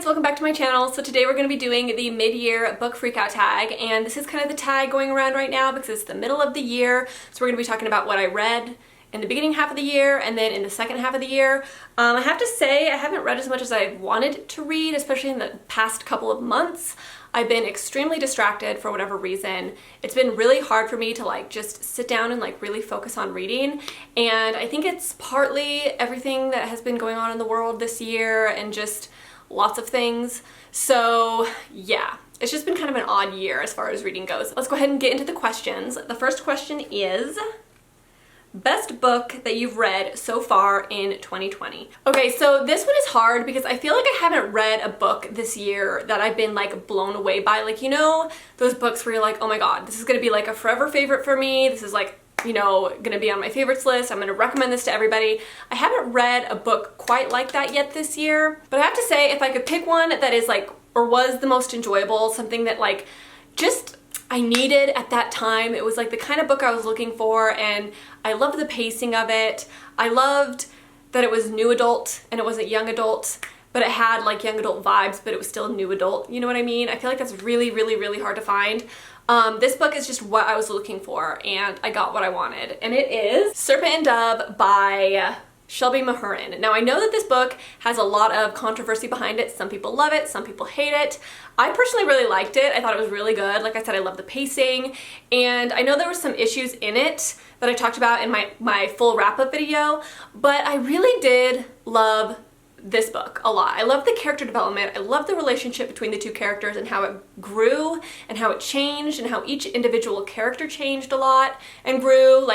guys, welcome back to my channel. So today we're going to be doing the mid-year book freakout tag, and this is kind of the tag going around right now because it's the middle of the year. So we're going to be talking about what I read in the beginning half of the year and then in the second half of the year. I have to say I haven't read as much as I wanted to read, especially in the past couple of months. I've been extremely distracted for whatever reason. It's been really hard for me to just sit down and really focus on reading, and I think it's partly everything that has been going on in the world this year and just lots of things. So yeah, it's just been kind of an odd year as far as reading goes. Let's go ahead and get into the questions. The first question is, best book that you've read so far in 2020. Okay, so this one is hard because I feel like I haven't read a book this year that I've been blown away by. You know, those books where you're like, oh my god, this is gonna be a forever favorite for me. This is gonna be on my favorites list. I'm gonna recommend this to everybody. I haven't read a book quite like that yet this year, but I have to say, if I could pick one that is or was the most enjoyable, something that just I needed at that time. It was the kind of book I was looking for, and I loved the pacing of it. I loved that it was new adult and it wasn't young adult, but it had young adult vibes, but it was still new adult. You know what I mean? I feel like that's really, really, really hard to find. This book is just what I was looking for, and I got what I wanted. And it is Serpent and Dove by Shelby Mahurin. Now, I know that this book has a lot of controversy behind it. Some people love it, some people hate it. I personally really liked it. I thought it was really good. Like I said, I love the pacing, and I know there were some issues in it that I talked about in my full wrap-up video, but I really did love this book a lot. I love the character development. I love the relationship between the two characters and how it grew and how it changed and how each individual character changed a lot and grew.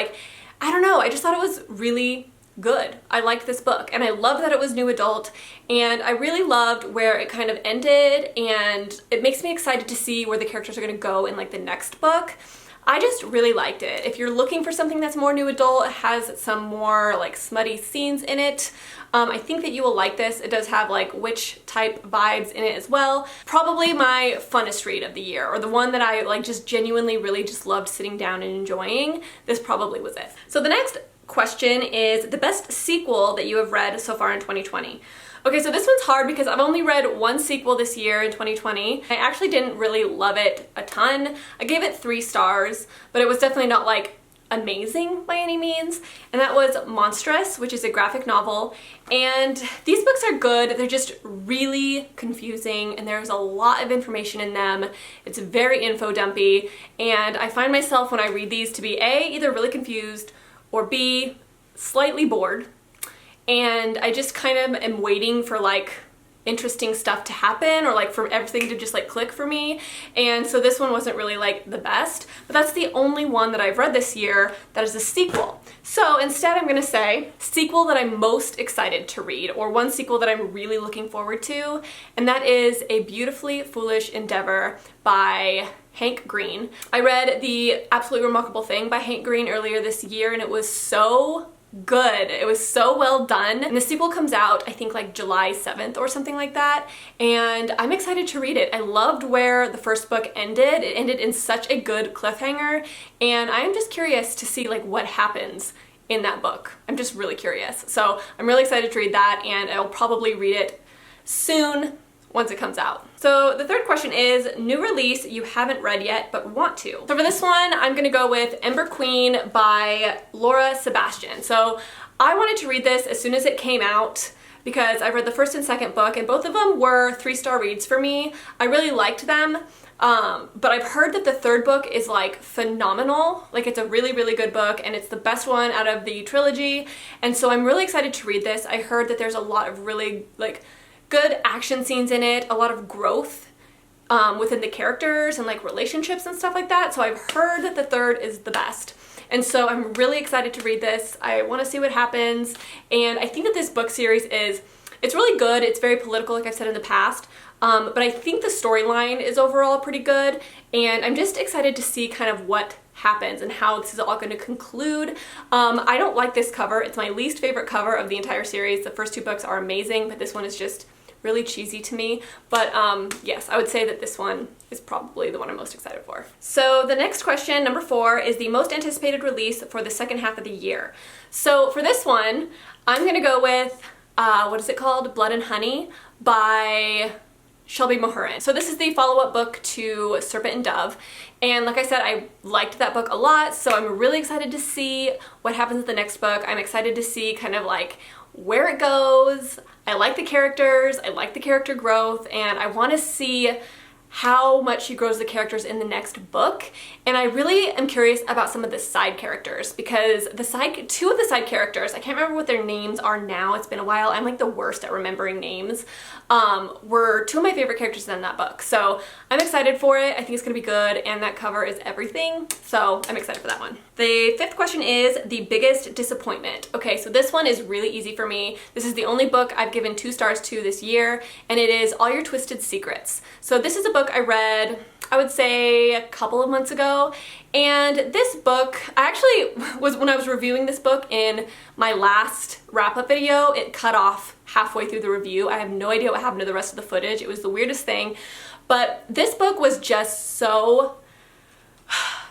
I don't know, I just thought it was really good. I liked this book, and I love that it was new adult, and I really loved where it kind of ended, and it makes me excited to see where the characters are going to go in the next book. I just really liked it. If you're looking for something that's more new adult, it has some more smutty scenes in it, I think that you will like this. It does have witch type vibes in it as well. Probably my funnest read of the year, or the one that I just genuinely really just loved sitting down and enjoying. This probably was it. So the next question is the best sequel that you have read so far in 2020. Okay, so this one's hard because I've only read one sequel this year in 2020. I actually didn't really love it a ton. I gave it 3 stars, but it was definitely not amazing by any means, and that was Monstrous, which is a graphic novel. And these books are good, they're just really confusing, and there's a lot of information in them. It's very info dumpy, and I find myself when I read these to be A, either really confused, or B, slightly bored, and I just kind of am waiting for interesting stuff to happen, or for everything to just click for me. And so this one wasn't really the best, but that's the only one that I've read this year that is a sequel. So instead I'm gonna say sequel that I'm most excited to read, or one sequel that I'm really looking forward to, and that is A Beautifully Foolish Endeavor by Hank Green. I read The Absolutely Remarkable Thing by Hank Green earlier this year, and it was so good. It was so well done. And the sequel comes out, I think July 7th or something like that, and I'm excited to read it. I loved where the first book ended. It ended in such a good cliffhanger, and I'm just curious to see what happens in that book. I'm just really curious. So I'm really excited to read that, and I'll probably read it soon once it comes out. So the third question is new release you haven't read yet but want to. So for this one, I'm gonna go with Ember Queen by Laura Sebastian. So I wanted to read this as soon as it came out because I read the first and second book, and both of them were 3-star reads for me. I really liked them, but I've heard that the third book is phenomenal. It's a really, really good book, and it's the best one out of the trilogy, and so I'm really excited to read this. I heard that there's a lot of really good action scenes in it, a lot of growth within the characters and relationships and stuff like that. So I've heard that the third is the best. And so I'm really excited to read this. I want to see what happens. And I think that this book series it's really good. It's very political, like I've said in the past. But I think the storyline is overall pretty good. And I'm just excited to see kind of what happens and how this is all going to conclude. I don't like this cover. It's my least favorite cover of the entire series. The first 2 books are amazing, but this one is just really cheesy to me. But yes, I would say that this one is probably the one I'm most excited for. So the next question, number 4, is the most anticipated release for the second half of the year. So for this one, I'm gonna go with, what is it called? Blood and Honey by Shelby Mahurin. So this is the follow-up book to Serpent and Dove, and like I said, I liked that book a lot, so I'm really excited to see what happens in the next book. I'm excited to see kind of like where it goes. I like the characters, I like the character growth, and I want to see how much she grows the characters in the next book. And I really am curious about some of the side characters, because two of the side characters, I can't remember what their names are now, it's been a while, I'm like the worst at remembering names, were two of my favorite characters in that book. So I'm excited for it, I think it's gonna be good, and that cover is everything, so I'm excited for that one. The fifth question is the biggest disappointment. Okay, so this one is really easy for me. This is the only book I've given 2 stars to this year, and it is All Your Twisted Secrets. So this is a book I read, I would say a couple of months ago, and this book, when I was reviewing this book in my last wrap-up video, it cut off halfway through the review. I have no idea what happened to the rest of the footage. It was the weirdest thing, but this book was just so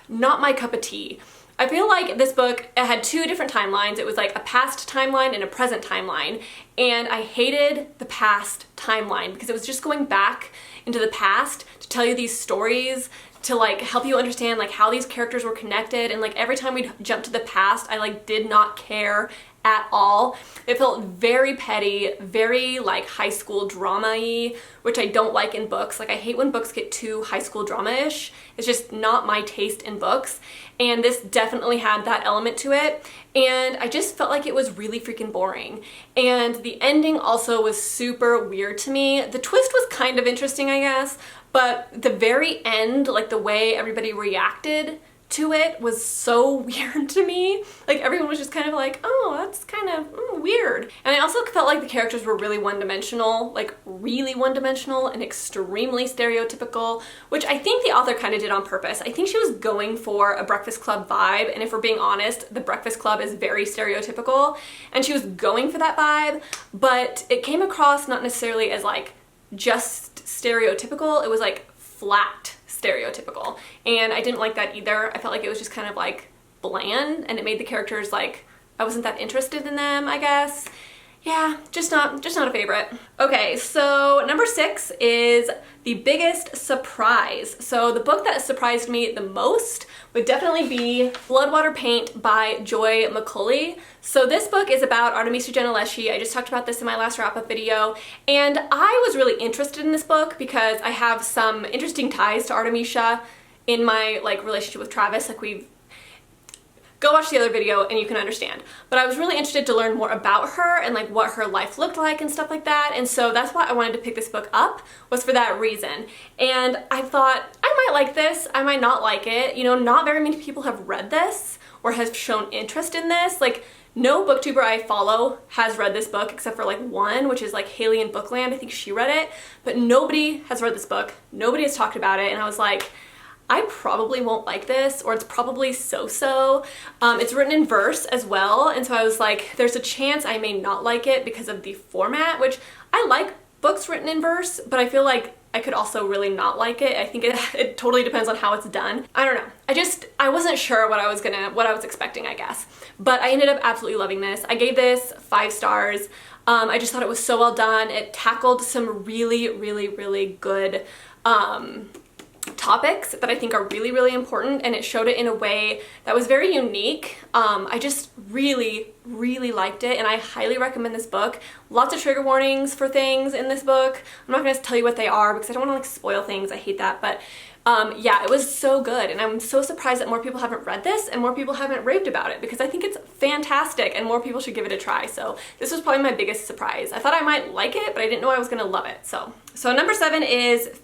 not my cup of tea. I feel like this book, it had 2 different timelines. It was like a past timeline and a present timeline, and I hated the past timeline because it was just going back into the past to tell you these stories, to like help you understand like how these characters were connected, and like every time we'd jump to the past, I like did not care at all. It felt very petty, very like high school drama-y, which I don't like in books. Like I hate when books get too high school drama-ish. It's just not my taste in books, and this definitely had that element to it, and I just felt like it was really freaking boring. And the ending also was super weird to me. The twist was kind of interesting, I guess, but the very end, like the way everybody reacted to it was so weird to me. Like everyone was just kind of like, oh, that's kind of weird. And I also felt like the characters were really one-dimensional, like really one-dimensional and extremely stereotypical, which I think the author kind of did on purpose. I think she was going for a Breakfast Club vibe, and if we're being honest, the Breakfast Club is very stereotypical, and she was going for that vibe, but it came across not necessarily as like just stereotypical, it was like flat stereotypical, and I didn't like that either. I felt like it was just kind of like bland, and it made the characters like I wasn't that interested in them, I guess. Yeah, just not a favorite. Okay, so number 6 is the biggest surprise. So the book that surprised me the most would definitely be Bloodwater Paint by Joy McCulley. So this book is about Artemisia Gentileschi. I just talked about this in my last wrap-up video, and I was really interested in this book because I have some interesting ties to Artemisia in my like relationship with Travis. Like go watch the other video and you can understand. But I was really interested to learn more about her and like what her life looked like and stuff like that. And so that's why I wanted to pick this book up, was for that reason. And I thought I might like this, I might not like it. You know, not very many people have read this or have shown interest in this. Like no booktuber I follow has read this book except for like one, which is like Haley in Bookland. I think she read it, but nobody has read this book. Nobody has talked about it. And I was like, I probably won't like this, or it's probably so-so. It's written in verse as well, and so I was like, there's a chance I may not like it because of the format, which I like books written in verse, but I feel like I could also really not like it. I think it totally depends on how it's done. I don't know. I wasn't sure what I was expecting, I guess. But I ended up absolutely loving this. I gave this 5 stars. I just thought it was so well done. It tackled some really, really, really good topics that I think are really, really important, and it showed it in a way that was very unique. I just really, really liked it, and I highly recommend this book. Lots of trigger warnings for things in this book. I'm not going to tell you what they are because I don't want to like spoil things. I hate that, but yeah, it was so good, and I'm so surprised that more people haven't read this and more people haven't raved about it, because I think it's fantastic and more people should give it a try. So this was probably my biggest surprise. I thought I might like it, but I didn't know I was going to love it. So number 7 is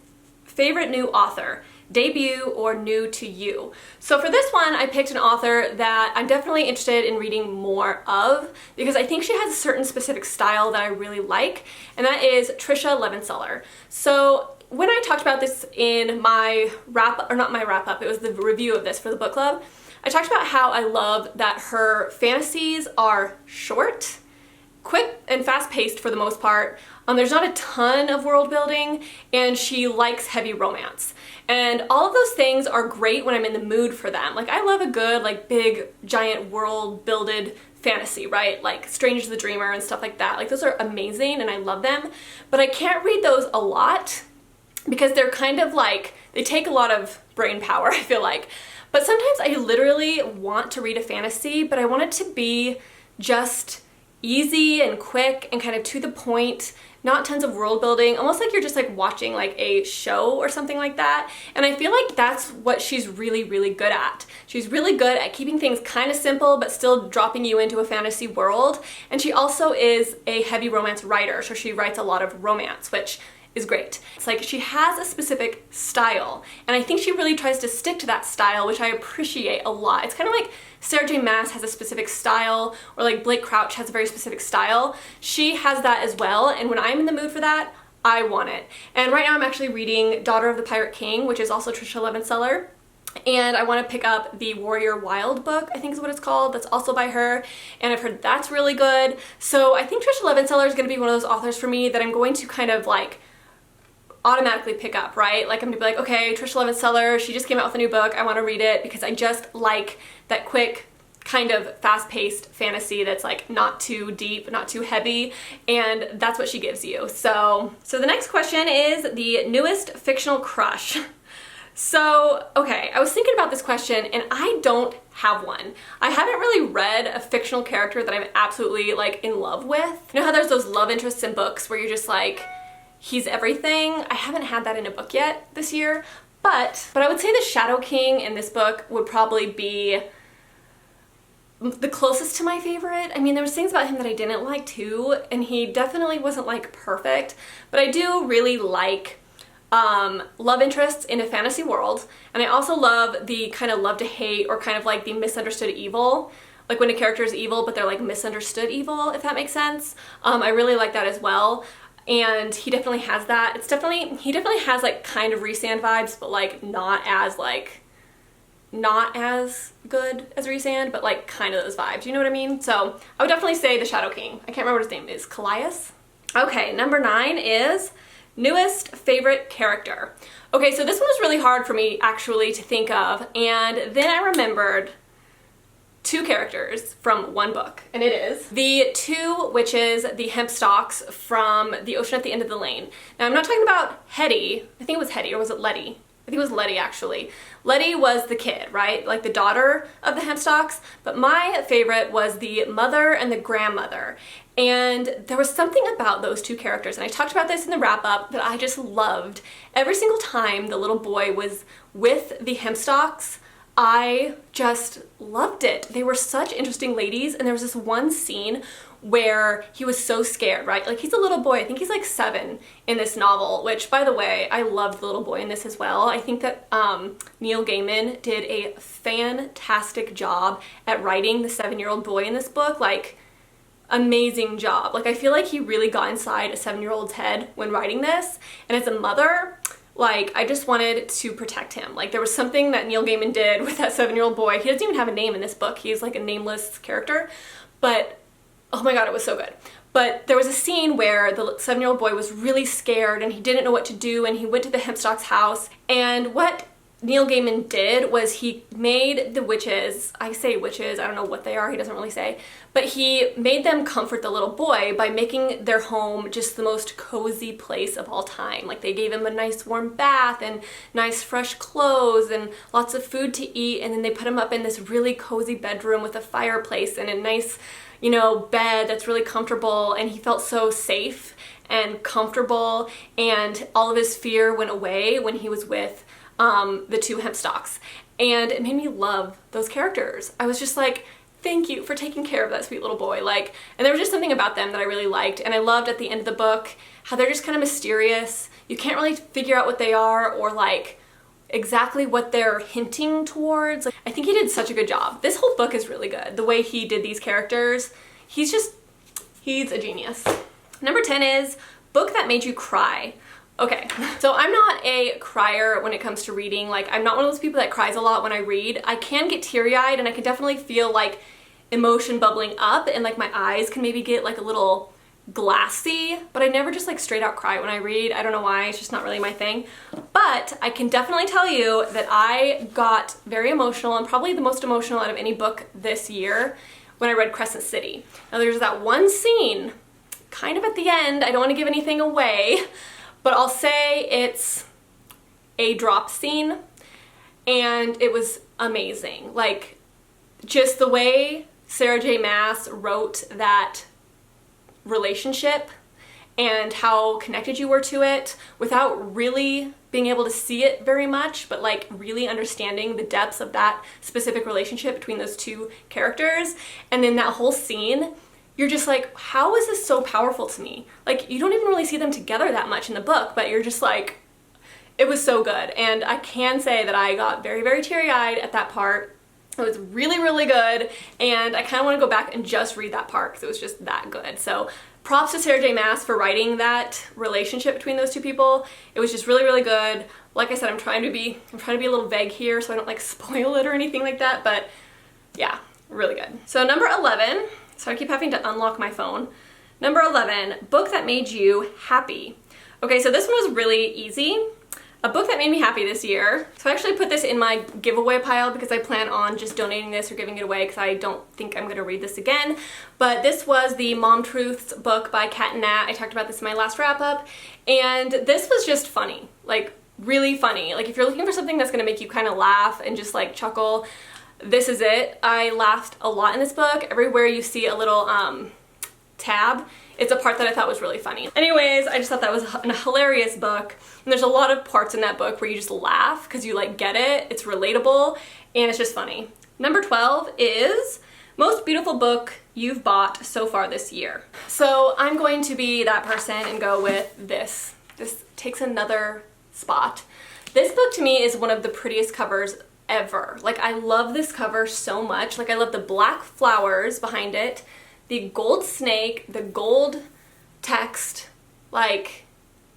favorite new author, debut or new to you. So for this one, I picked an author that I'm definitely interested in reading more of, because I think she has a certain specific style that I really like, and that is Tricia Levenseller. So when I talked about this in my it was the review of this for the book club, I talked about how I love that her fantasies are short, quick and fast-paced for the most part. There's not a ton of world building, and she likes heavy romance. And all of those things are great when I'm in the mood for them. Like I love a good, like big, giant world builded fantasy, right? Like Strange the Dreamer and stuff like that. Like those are amazing and I love them, but I can't read those a lot because they're kind of like, they take a lot of brain power, I feel like. But sometimes I literally want to read a fantasy, but I want it to be just easy and quick and kind of to the point, not tons of world building, almost like you're just like watching like a show or something like that. And I feel like that's what she's really, really good at. She's really good at keeping things kind of simple, but still dropping you into a fantasy world. And she also is a heavy romance writer, so she writes a lot of romance, which is great. It's like she has a specific style, and I think she really tries to stick to that style, which I appreciate a lot. It's kind of like Sarah J Maas has a specific style, or like Blake Crouch has a very specific style. She has that as well, and when I'm in the mood for that, I want it. And right now I'm actually reading Daughter of the Pirate King, which is also Tricia Levenseller. And I want to pick up the Warrior Wild book, I think is what it's called. That's also by her, and I've heard that's really good. So I think Tricia Levenseller is going to be one of those authors for me that I'm going to kind of like automatically pick up, right? Like I'm gonna be like, okay, Tricia Levenseller, she just came out with a new book, I want to read it because I just like that quick, kind of fast-paced fantasy that's like not too deep, not too heavy, and that's what she gives you. So the next question is the newest fictional crush. So, okay, I was thinking about this question and I don't have one. I haven't really read a fictional character that I'm absolutely like in love with. You know how there's those love interests in books where you're just like, he's everything? I haven't had that in a book yet this year, but I would say the Shadow King in this book would probably be the closest to my favorite. I mean, there was things about him that I didn't like too, and he definitely wasn't like perfect, but I do really like love interests in a fantasy world, and I also love the kind of love to hate or kind of like the misunderstood evil. Like when a character is evil, but they're like misunderstood evil, if that makes sense. I really like that as well. And he definitely has that. He definitely has like kind of Rhysand vibes, but like not as good as Rhysand, but like kind of those vibes, you know what I mean? So I would definitely say the Shadow King. I can't remember what his name is. Kallias? Okay, number 9 is newest favorite character. Okay, so this one was really hard for me actually to think of, and then I remembered 2 characters from one book, and it is the 2 witches, the Hempstalks from The Ocean at the End of the Lane. Now I'm not talking about Hetty, I think it was Hetty, or was it Letty? I think it was Letty actually. Letty was the kid, right? Like the daughter of the Hempstalks, but my favorite was the mother and the grandmother. And there was something about those 2 characters, and I talked about this in the wrap-up, that I just loved. Every single time the little boy was with the Hempstalks, I just loved it. They were such interesting ladies, and there was this one scene where he was so scared, right? Like he's a little boy, I think he's like 7 in this novel, which by the way, I loved the little boy in this as well. I think that Neil Gaiman did a fantastic job at writing the 7-year-old boy in this book, like amazing job. Like I feel like he really got inside a 7-year-old's head when writing this, and as a mother, like, I just wanted to protect him. Like, there was something that Neil Gaiman did with that 7-year-old boy. He doesn't even have a name in this book. He's like a nameless character. But, oh my god, it was so good. But there was a scene where the 7-year-old boy was really scared and he didn't know what to do, and he went to the Hempstalks' house. And what Neil Gaiman did was he made the witches, I say witches, I don't know what they are, he doesn't really say, but he made them comfort the little boy by making their home just the most cozy place of all time. Like they gave him a nice warm bath and nice fresh clothes and lots of food to eat, and then they put him up in this really cozy bedroom with a fireplace and a nice, you know, bed that's really comfortable, and he felt so safe and comfortable, and all of his fear went away when he was with the 2 Hempstalks, and it made me love those characters. I was just like, thank you for taking care of that sweet little boy. Like, and there was just something about them that I really liked, and I loved at the end of the book how they're just kind of mysterious. You can't really figure out what they are or like exactly what they're hinting towards. Like, I think he did such a good job. This whole book is really good. The way he did these characters, he's a genius. Number 10 is book that made you cry. Okay, so I'm not a crier when it comes to reading. Like, I'm not one of those people that cries a lot when I read. I can get teary-eyed, and I can definitely feel like emotion bubbling up, and like my eyes can maybe get like a little glassy, but I never just like straight out cry when I read. I don't know why, it's just not really my thing. But I can definitely tell you that I got very emotional, and probably the most emotional out of any book this year, when I read Crescent City. Now there's that one scene, kind of at the end, I don't want to give anything away, but I'll say it's a drop scene, and it was amazing. Like, just the way Sarah J. Maas wrote that relationship and how connected you were to it without really being able to see it very much, but like really understanding the depths of that specific relationship between those two characters. And then that whole scene, you're just like, how is this so powerful to me? Like, you don't even really see them together that much in the book, but you're just like, it was so good. And I can say that I got very, very teary-eyed at that part. It was really, really good, and I kind of want to go back and just read that part because it was just that good. So props to Sarah J. Maas for writing that relationship between those two people. It was just really, really good. Like I said, I'm trying to be a little vague here so I don't like spoil it or anything like that, but yeah, really good. So number 11, so I keep having to unlock my phone. Number 11, book that made you happy. Okay, so this one was really easy. A book that made me happy this year. So I actually put this in my giveaway pile because I plan on just donating this or giving it away because I don't think I'm gonna read this again. But this was the Mom Truths book by Kat and Nat. I talked about this in my last wrap up. And this was just funny, like really funny. Like if you're looking for something that's gonna make you kind of laugh and just like chuckle, this is it. I laughed a lot in this book. Everywhere you see a little tab, it's a part that I thought was really funny. Anyways, I just thought that was a hilarious book. And there's a lot of parts in that book where you just laugh because you like get it, it's relatable, and it's just funny. Number 12 is most beautiful book you've bought so far this year. So I'm going to be that person and go with this. This takes another spot. This book to me is one of the prettiest covers ever. Like, I love this cover so much. Like, I love the black flowers behind it, the gold snake, the gold text. Like,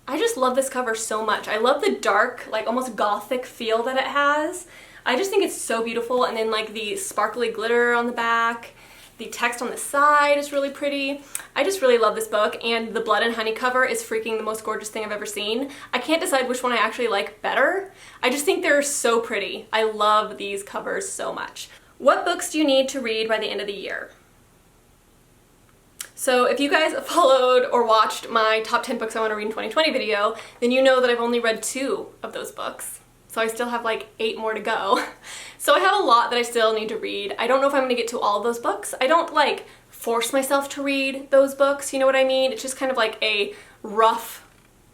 I just love this cover so much. I love the dark, like almost gothic feel that it has. I just think it's so beautiful. And then like the sparkly glitter on the back, the text on the side is really pretty. I just really love this book, and the Blood and Honey cover is freaking the most gorgeous thing I've ever seen. I can't decide which one I actually like better. I just think they're so pretty. I love these covers so much. What books do you need to read by the end of the year? So if you guys followed or watched my top 10 books I want to read in 2020 video, then you know that I've only read 2 of those books. So I still have like 8 more to go. So I have a lot that I still need to read. I don't know if I'm going to get to all of those books. I don't like force myself to read those books, you know what I mean? It's just kind of like a rough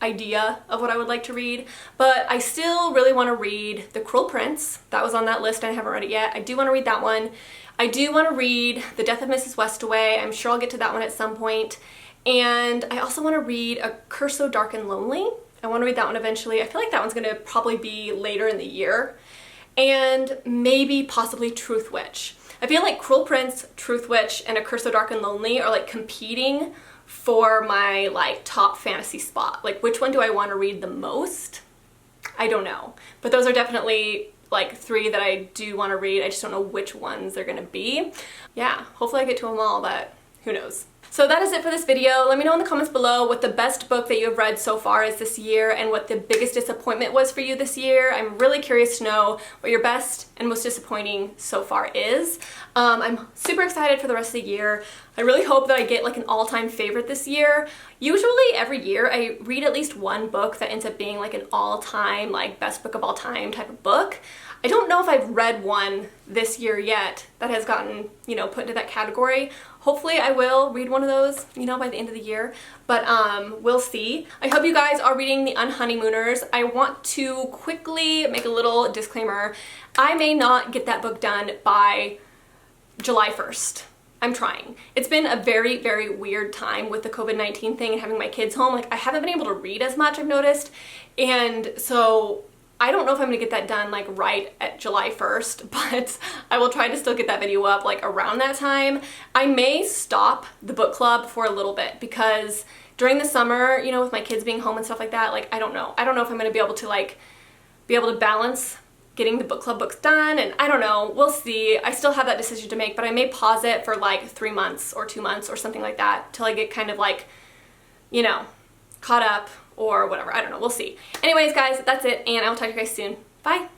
idea of what I would like to read. But I still really want to read The Cruel Prince. That was on that list and I haven't read it yet. I do want to read that one. I do want to read The Death of Mrs. Westaway. I'm sure I'll get to that one at some point. And I also want to read A Curse So Dark and Lonely. I want to read that one eventually. I feel like that one's going to probably be later in the year. And maybe possibly Truthwitch. I feel like Cruel Prince, Truthwitch, and A Curse So Dark and Lonely are like competing for my like top fantasy spot. Like, which one do I want to read the most? I don't know. But those are definitely like 3 that I do want to read. I just don't know which ones they're gonna be. Yeah, hopefully I get to them all, but who knows. So that is it for this video. Let me know in the comments below what the best book that you have read so far is this year and what the biggest disappointment was for you this year. I'm really curious to know what your best and most disappointing so far is. I'm super excited for the rest of the year. I really hope that I get like an all-time favorite this year. Usually every year I read at least one book that ends up being like an all-time, like best book of all time type of book. I don't know if I've read one this year yet that has gotten, you know, put into that category. Hopefully I will read one of those, you know, by the end of the year, but we'll see. I hope you guys are reading The Unhoneymooners. I want to quickly make a little disclaimer. I may not get that book done by July 1st. I'm trying. It's been a very, very weird time with the COVID-19 thing and having my kids home. Like, I haven't been able to read as much, I've noticed, and so I don't know if I'm gonna get that done like right at July 1st, but I will try to still get that video up like around that time. I may stop the book club for a little bit because during the summer, you know, with my kids being home and stuff like that, like I don't know if I'm gonna be able to balance getting the book club books done, and I don't know, we'll see. I still have that decision to make, but I may pause it for like 3 months or 2 months or something like that till I get kind of like, you know, caught up or whatever. I don't know, we'll see. Anyways guys, that's it, and I will talk to you guys soon. Bye!